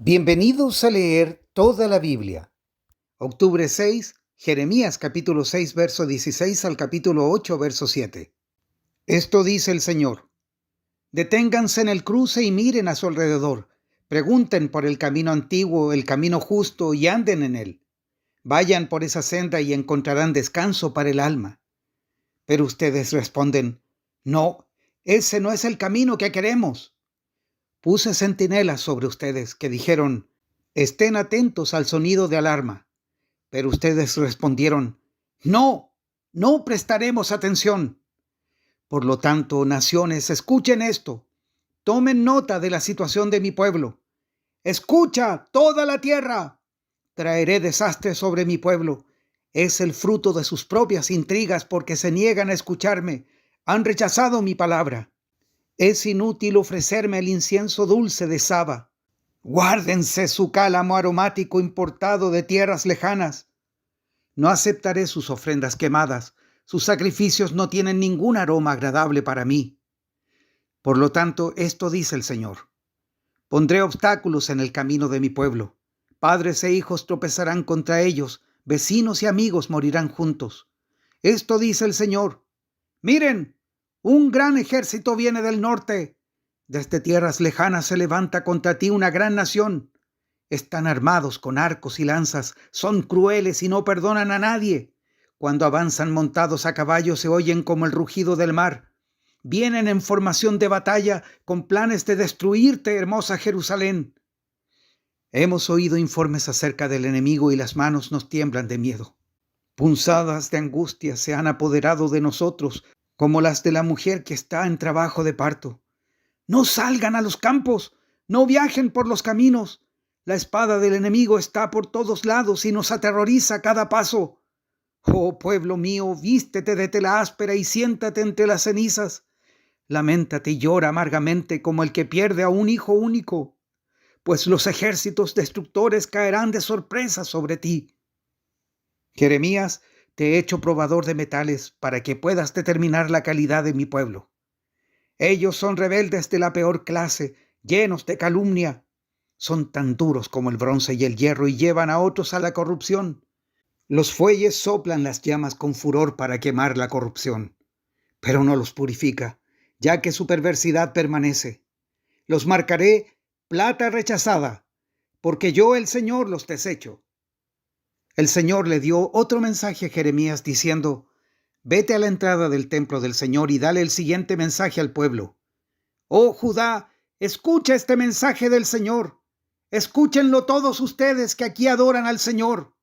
Bienvenidos a leer toda la Biblia. Octubre 6, Jeremías capítulo 6, verso 16 al capítulo 8, verso 7. Esto dice el Señor: Deténganse en el cruce y miren a su alrededor. Pregunten por el camino antiguo, el camino justo, y anden en él. Vayan por esa senda y encontrarán descanso para el alma. Pero ustedes responden: No, ese no es el camino que queremos. Puse centinelas sobre ustedes que dijeron: Estén atentos al sonido de alarma. Pero ustedes respondieron: No, no prestaremos atención. Por lo tanto, naciones, escuchen esto. Tomen nota de la situación de mi pueblo. Escucha toda la tierra. Traeré desastre sobre mi pueblo. Es el fruto de sus propias intrigas porque se niegan a escucharme. Han rechazado mi palabra. Es inútil ofrecerme el incienso dulce de Saba. Guárdense su cálamo aromático importado de tierras lejanas. No aceptaré sus ofrendas quemadas. Sus sacrificios no tienen ningún aroma agradable para mí. Por lo tanto, esto dice el Señor: Pondré obstáculos en el camino de mi pueblo. Padres e hijos tropezarán contra ellos. Vecinos y amigos morirán juntos. Esto dice el Señor: Miren, un gran ejército viene del norte. Desde tierras lejanas se levanta contra ti una gran nación. Están armados con arcos y lanzas, son crueles y no perdonan a nadie. Cuando avanzan montados a caballo se oyen como el rugido del mar. Vienen en formación de batalla con planes de destruirte, hermosa Jerusalén. Hemos oído informes acerca del enemigo y las manos nos tiemblan de miedo. Punzadas de angustia se han apoderado de nosotros, como las de la mujer que está en trabajo de parto. No salgan a los campos, no viajen por los caminos. La espada del enemigo está por todos lados y nos aterroriza a cada paso. Oh pueblo mío, vístete de tela áspera y siéntate entre las cenizas. Laméntate y llora amargamente como el que pierde a un hijo único, pues los ejércitos destructores caerán de sorpresa sobre ti. Jeremías, te he hecho probador de metales para que puedas determinar la calidad de mi pueblo. Ellos son rebeldes de la peor clase, llenos de calumnia. Son tan duros como el bronce y el hierro y llevan a otros a la corrupción. Los fuelles soplan las llamas con furor para quemar la corrupción, pero no los purifica, ya que su perversidad permanece. Los marcaré plata rechazada, porque yo, el Señor, los desecho. El Señor le dio otro mensaje a Jeremías diciendo: Vete a la entrada del templo del Señor y dale el siguiente mensaje al pueblo. Oh Judá, escucha este mensaje del Señor. Escúchenlo todos ustedes que aquí adoran al Señor.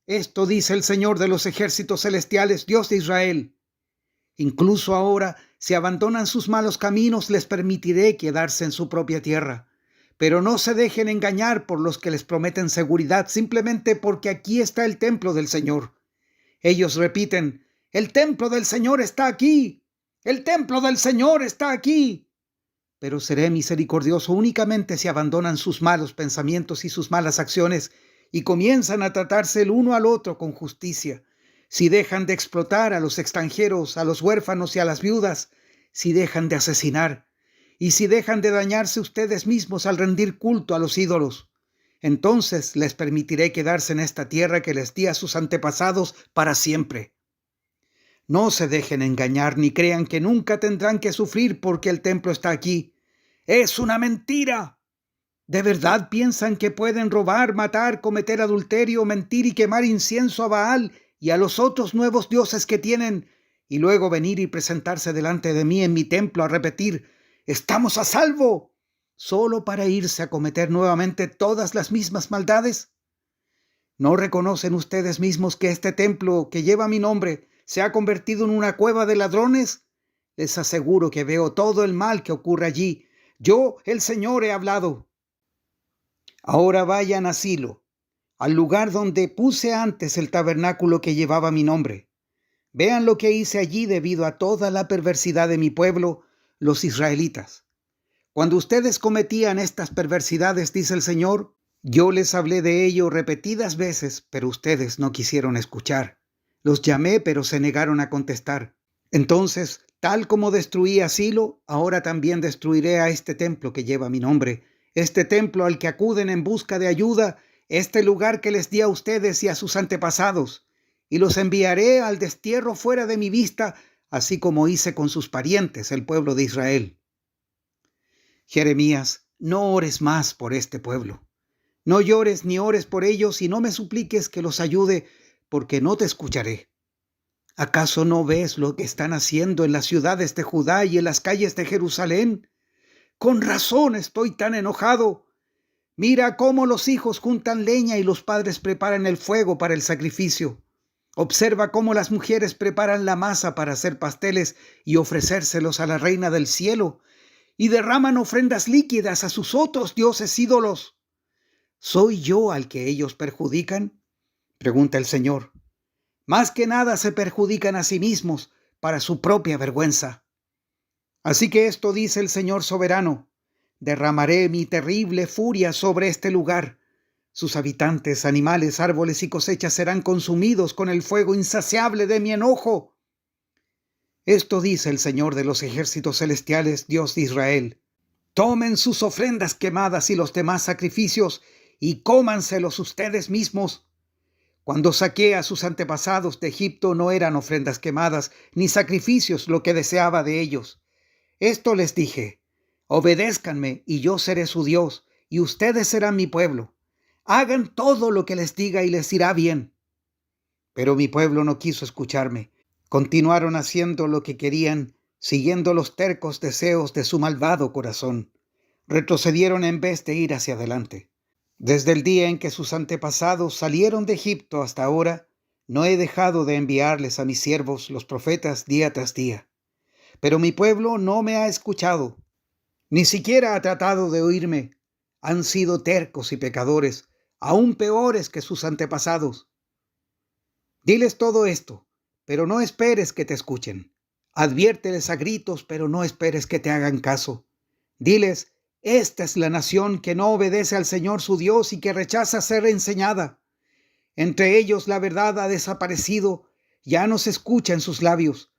Esto dice el Señor de los ejércitos celestiales, Dios de Israel. Incluso ahora, si abandonan sus malos caminos, les permitiré quedarse en su propia tierra. Pero no se dejen engañar por los que les prometen seguridad simplemente porque aquí está el templo del Señor. Ellos repiten: el templo del Señor está aquí. El templo del Señor está aquí. Pero seré misericordioso únicamente si abandonan sus malos pensamientos y sus malas acciones y comienzan a tratarse el uno al otro con justicia. Si dejan de explotar a los extranjeros, a los huérfanos y a las viudas, si dejan de asesinar, y si dejan de dañarse ustedes mismos al rendir culto a los ídolos, entonces les permitiré quedarse en esta tierra que les di a sus antepasados para siempre. No se dejen engañar ni crean que nunca tendrán que sufrir porque el templo está aquí. ¡Es una mentira! ¿De verdad piensan que pueden robar, matar, cometer adulterio, mentir y quemar incienso a Baal y a los otros nuevos dioses que tienen, y luego venir y presentarse delante de mí en mi templo a repetir: «¡Estamos a salvo!», solo para irse a cometer nuevamente todas las mismas maldades? ¿No reconocen ustedes mismos que este templo que lleva mi nombre se ha convertido en una cueva de ladrones? Les aseguro que veo todo el mal que ocurre allí. Yo, el Señor, he hablado. Ahora vayan a Silo, al lugar donde puse antes el tabernáculo que llevaba mi nombre. Vean lo que hice allí debido a toda la perversidad de mi pueblo, los israelitas. Cuando ustedes cometían estas perversidades, dice el Señor, yo les hablé de ello repetidas veces, pero ustedes no quisieron escuchar. Los llamé, pero se negaron a contestar. Entonces, tal como destruí a Silo, ahora también destruiré a este templo que lleva mi nombre, Este templo al que acuden en busca de ayuda, este lugar que les di a ustedes y a sus antepasados, y los enviaré al destierro fuera de mi vista, así como hice con sus parientes, el pueblo de Israel. Jeremías, no ores más por este pueblo. No llores ni ores por ellos y no me supliques que los ayude, porque no te escucharé. ¿Acaso no ves lo que están haciendo en las ciudades de Judá y en las calles de Jerusalén? Con razón estoy tan enojado. Mira cómo los hijos juntan leña y los padres preparan el fuego para el sacrificio. Observa cómo las mujeres preparan la masa para hacer pasteles y ofrecérselos a la reina del cielo, y derraman ofrendas líquidas a sus otros dioses ídolos. ¿Soy yo al que ellos perjudican?, pregunta el Señor. Más que nada se perjudican a sí mismos para su propia vergüenza. Así que esto dice el Señor soberano: derramaré mi terrible furia sobre este lugar. Sus habitantes, animales, árboles y cosechas serán consumidos con el fuego insaciable de mi enojo. Esto dice el Señor de los ejércitos celestiales, Dios de Israel. Tomen sus ofrendas quemadas y los demás sacrificios y cómanselos ustedes mismos. Cuando saqué a sus antepasados de Egipto no eran ofrendas quemadas ni sacrificios lo que deseaba de ellos. Esto les dije: obedézcanme y yo seré su Dios y ustedes serán mi pueblo. Hagan todo lo que les diga y les irá bien. Pero mi pueblo no quiso escucharme. Continuaron haciendo lo que querían, siguiendo los tercos deseos de su malvado corazón. Retrocedieron en vez de ir hacia adelante. Desde el día en que sus antepasados salieron de Egipto hasta ahora, no he dejado de enviarles a mis siervos, los profetas, día tras día. Pero mi pueblo no me ha escuchado, ni siquiera ha tratado de oírme. Han sido tercos y pecadores, aún peores que sus antepasados. Diles todo esto, pero no esperes que te escuchen. Adviérteles a gritos, pero no esperes que te hagan caso. Diles: esta es la nación que no obedece al Señor su Dios y que rechaza ser enseñada. Entre ellos la verdad ha desaparecido, ya no se escucha en sus labios.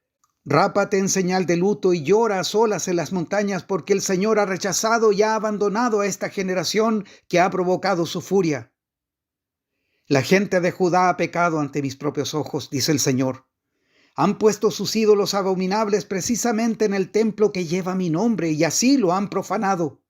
Rápate en señal de luto y llora a solas en las montañas, porque el Señor ha rechazado y ha abandonado a esta generación que ha provocado su furia. La gente de Judá ha pecado ante mis propios ojos, dice el Señor. Han puesto sus ídolos abominables precisamente en el templo que lleva mi nombre y así lo han profanado.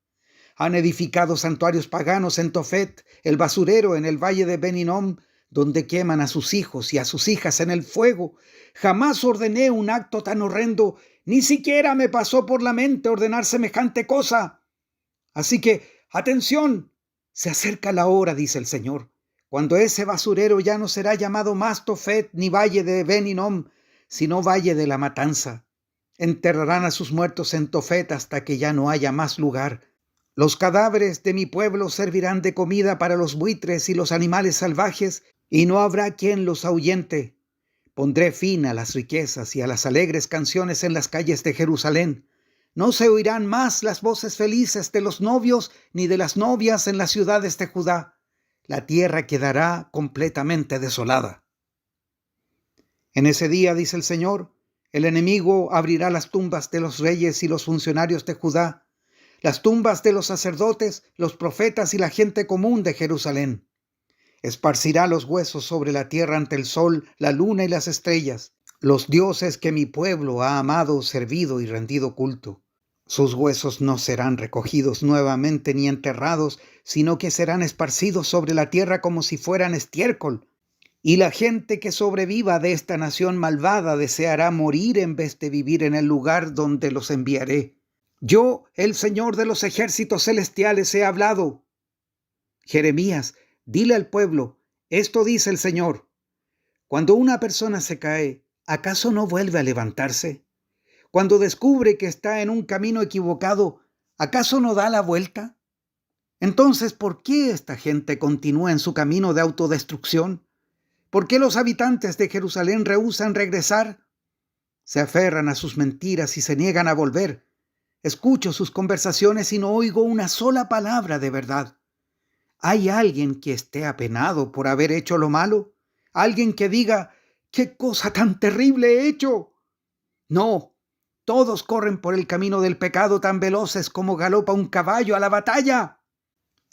Han edificado santuarios paganos en Tofet, el basurero en el valle de Ben-Hinnom, donde queman a sus hijos y a sus hijas en el fuego. Jamás ordené un acto tan horrendo, ni siquiera me pasó por la mente ordenar semejante cosa. Así que, atención, se acerca la hora, dice el Señor, cuando ese basurero ya no será llamado más Tofet ni valle de Ben-Hinnom, sino valle de la matanza. Enterrarán a sus muertos en Tofet hasta que ya no haya más lugar. Los cadáveres de mi pueblo servirán de comida para los buitres y los animales salvajes, y no habrá quien los ahuyente. Pondré fin a las riquezas y a las alegres canciones en las calles de Jerusalén. No se oirán más las voces felices de los novios ni de las novias en las ciudades de Judá. La tierra quedará completamente desolada. En ese día, dice el Señor, el enemigo abrirá las tumbas de los reyes y los funcionarios de Judá, las tumbas de los sacerdotes, los profetas y la gente común de Jerusalén. Esparcirá los huesos sobre la tierra ante el sol, la luna y las estrellas, los dioses que mi pueblo ha amado, servido y rendido culto. Sus huesos no serán recogidos nuevamente ni enterrados, sino que serán esparcidos sobre la tierra como si fueran estiércol. Y la gente que sobreviva de esta nación malvada deseará morir en vez de vivir en el lugar donde los enviaré. Yo, el Señor de los ejércitos celestiales, he hablado. Jeremías, dile al pueblo: esto dice el Señor. Cuando una persona se cae, ¿acaso no vuelve a levantarse? Cuando descubre que está en un camino equivocado, ¿acaso no da la vuelta? Entonces, ¿por qué esta gente continúa en su camino de autodestrucción? ¿Por qué los habitantes de Jerusalén rehúsan regresar? Se aferran a sus mentiras y se niegan a volver. Escucho sus conversaciones y no oigo una sola palabra de verdad. ¿Hay alguien que esté apenado por haber hecho lo malo? ¿Alguien que diga: qué cosa tan terrible he hecho? No, todos corren por el camino del pecado tan veloces como galopa un caballo a la batalla.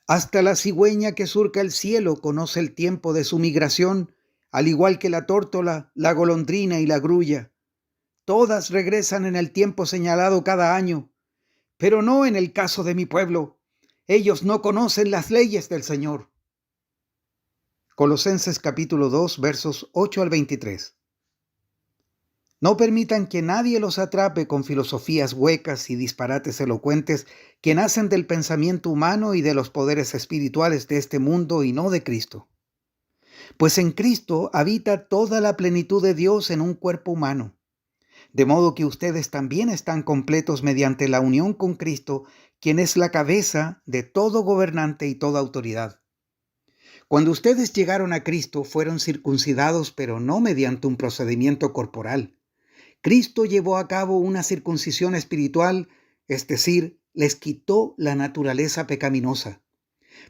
Hasta la cigüeña que surca el cielo conoce el tiempo de su migración, al igual que la tórtola, la golondrina y la grulla. Todas regresan en el tiempo señalado cada año, pero no en el caso de mi pueblo. Ellos no conocen las leyes del Señor. Colosenses capítulo 2, versos 8 al 23. No permitan que nadie los atrape con filosofías huecas y disparates elocuentes que nacen del pensamiento humano y de los poderes espirituales de este mundo y no de Cristo. Pues en Cristo habita toda la plenitud de Dios en un cuerpo humano. De modo que ustedes también están completos mediante la unión con Cristo, quien es la cabeza de todo gobernante y toda autoridad. Cuando ustedes llegaron a Cristo, fueron circuncidados, pero no mediante un procedimiento corporal. Cristo llevó a cabo una circuncisión espiritual, es decir, les quitó la naturaleza pecaminosa.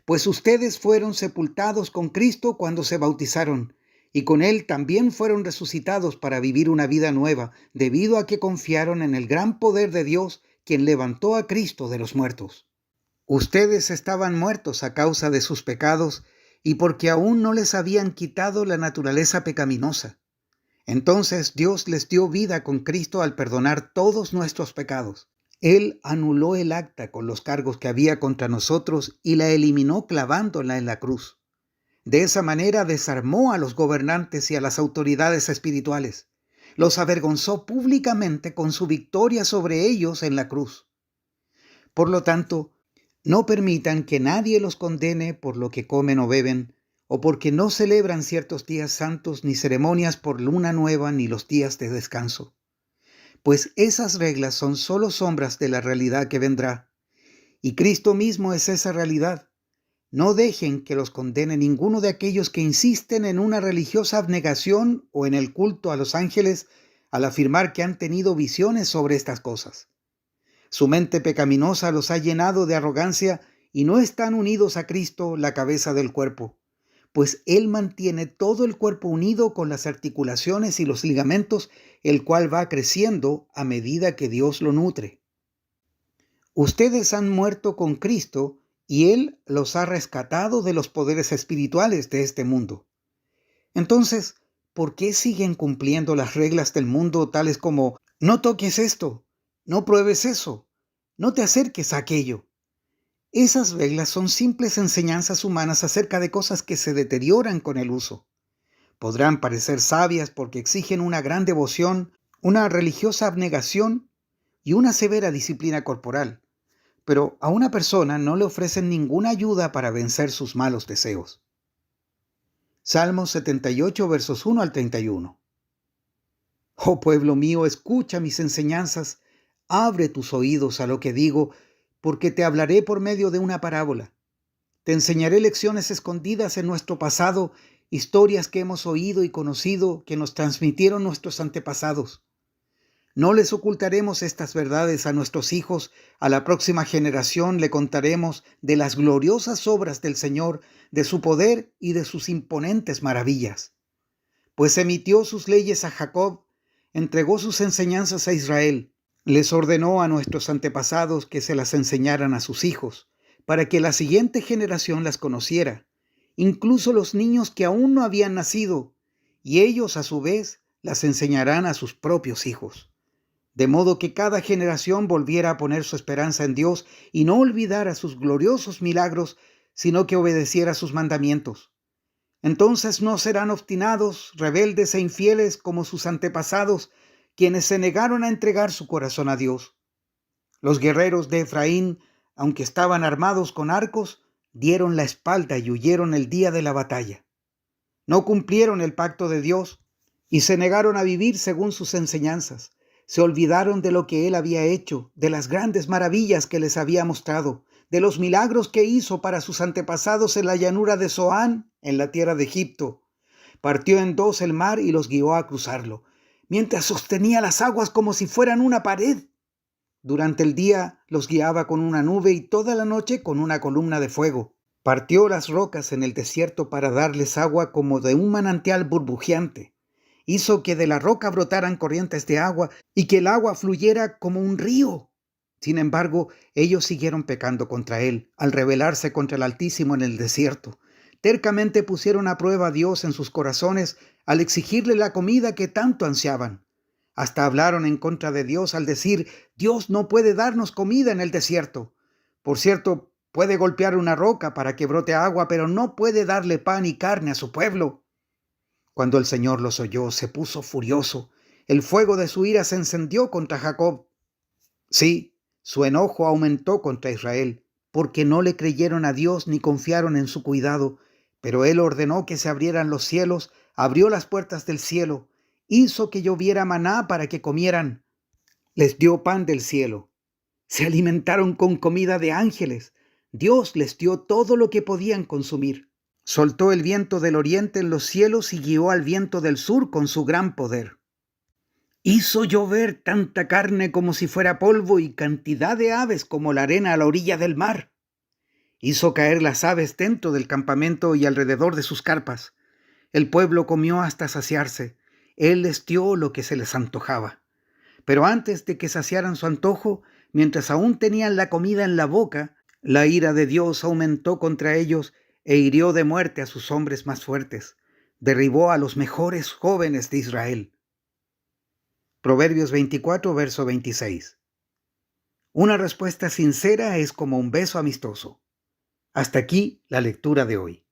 Pues ustedes fueron sepultados con Cristo cuando se bautizaron, y con Él también fueron resucitados para vivir una vida nueva, debido a que confiaron en el gran poder de Dios, quien levantó a Cristo de los muertos. Ustedes estaban muertos a causa de sus pecados, y porque aún no les habían quitado la naturaleza pecaminosa. Entonces Dios les dio vida con Cristo al perdonar todos nuestros pecados. Él anuló el acta con los cargos que había contra nosotros y la eliminó clavándola en la cruz. De esa manera desarmó a los gobernantes y a las autoridades espirituales. Los avergonzó públicamente con su victoria sobre ellos en la cruz. Por lo tanto, no permitan que nadie los condene por lo que comen o beben, o porque no celebran ciertos días santos, ni ceremonias por luna nueva, ni los días de descanso. Pues esas reglas son solo sombras de la realidad que vendrá. Y Cristo mismo es esa realidad. No dejen que los condene ninguno de aquellos que insisten en una religiosa abnegación o en el culto a los ángeles al afirmar que han tenido visiones sobre estas cosas. Su mente pecaminosa los ha llenado de arrogancia y no están unidos a Cristo, la cabeza del cuerpo, pues Él mantiene todo el cuerpo unido con las articulaciones y los ligamentos, el cual va creciendo a medida que Dios lo nutre. Ustedes han muerto con Cristo y Él los ha rescatado de los poderes espirituales de este mundo. Entonces, ¿por qué siguen cumpliendo las reglas del mundo tales como no toques esto, no pruebes eso, no te acerques a aquello? Esas reglas son simples enseñanzas humanas acerca de cosas que se deterioran con el uso. Podrán parecer sabias porque exigen una gran devoción, una religiosa abnegación y una severa disciplina corporal, pero a una persona no le ofrecen ninguna ayuda para vencer sus malos deseos. Salmos 78, versos 1 al 31. Oh pueblo mío, escucha mis enseñanzas, abre tus oídos a lo que digo, porque te hablaré por medio de una parábola. Te enseñaré lecciones escondidas en nuestro pasado, historias que hemos oído y conocido que nos transmitieron nuestros antepasados. No les ocultaremos estas verdades a nuestros hijos, a la próxima generación le contaremos de las gloriosas obras del Señor, de su poder y de sus imponentes maravillas. Pues emitió sus leyes a Jacob, entregó sus enseñanzas a Israel. Les ordenó a nuestros antepasados que se las enseñaran a sus hijos, para que la siguiente generación las conociera, incluso los niños que aún no habían nacido, y ellos a su vez las enseñarán a sus propios hijos. De modo que cada generación volviera a poner su esperanza en Dios y no olvidara sus gloriosos milagros, sino que obedeciera sus mandamientos. Entonces no serán obstinados, rebeldes e infieles como sus antepasados, quienes se negaron a entregar su corazón a Dios. Los guerreros de Efraín, aunque estaban armados con arcos, dieron la espalda y huyeron el día de la batalla. No cumplieron el pacto de Dios y se negaron a vivir según sus enseñanzas. Se olvidaron de lo que Él había hecho, de las grandes maravillas que les había mostrado, de los milagros que hizo para sus antepasados en la llanura de Zoán, en la tierra de Egipto. Partió en dos el mar y los guió a cruzarlo, mientras sostenía las aguas como si fueran una pared. Durante el día los guiaba con una nube y toda la noche con una columna de fuego. Partió las rocas en el desierto para darles agua como de un manantial burbujeante. Hizo que de la roca brotaran corrientes de agua y que el agua fluyera como un río. Sin embargo, ellos siguieron pecando contra él, al rebelarse contra el Altísimo en el desierto. Tercamente pusieron a prueba a Dios en sus corazones al exigirle la comida que tanto ansiaban. Hasta hablaron en contra de Dios al decir: Dios no puede darnos comida en el desierto. Por cierto, puede golpear una roca para que brote agua, pero no puede darle pan y carne a su pueblo. Cuando el Señor los oyó, se puso furioso. El fuego de su ira se encendió contra Jacob. Sí, su enojo aumentó contra Israel, porque no le creyeron a Dios ni confiaron en su cuidado. Pero Él ordenó que se abrieran los cielos, abrió las puertas del cielo, hizo que lloviera maná para que comieran. Les dio pan del cielo. Se alimentaron con comida de ángeles. Dios les dio todo lo que podían consumir. Soltó el viento del oriente en los cielos y guió al viento del sur con su gran poder. Hizo llover tanta carne como si fuera polvo y cantidad de aves como la arena a la orilla del mar. Hizo caer las aves dentro del campamento y alrededor de sus carpas. El pueblo comió hasta saciarse. Él les dio lo que se les antojaba. Pero antes de que saciaran su antojo, mientras aún tenían la comida en la boca, la ira de Dios aumentó contra ellos e hirió de muerte a sus hombres más fuertes. Derribó a los mejores jóvenes de Israel. Proverbios 24, verso 26. Una respuesta sincera es como un beso amistoso. Hasta aquí la lectura de hoy.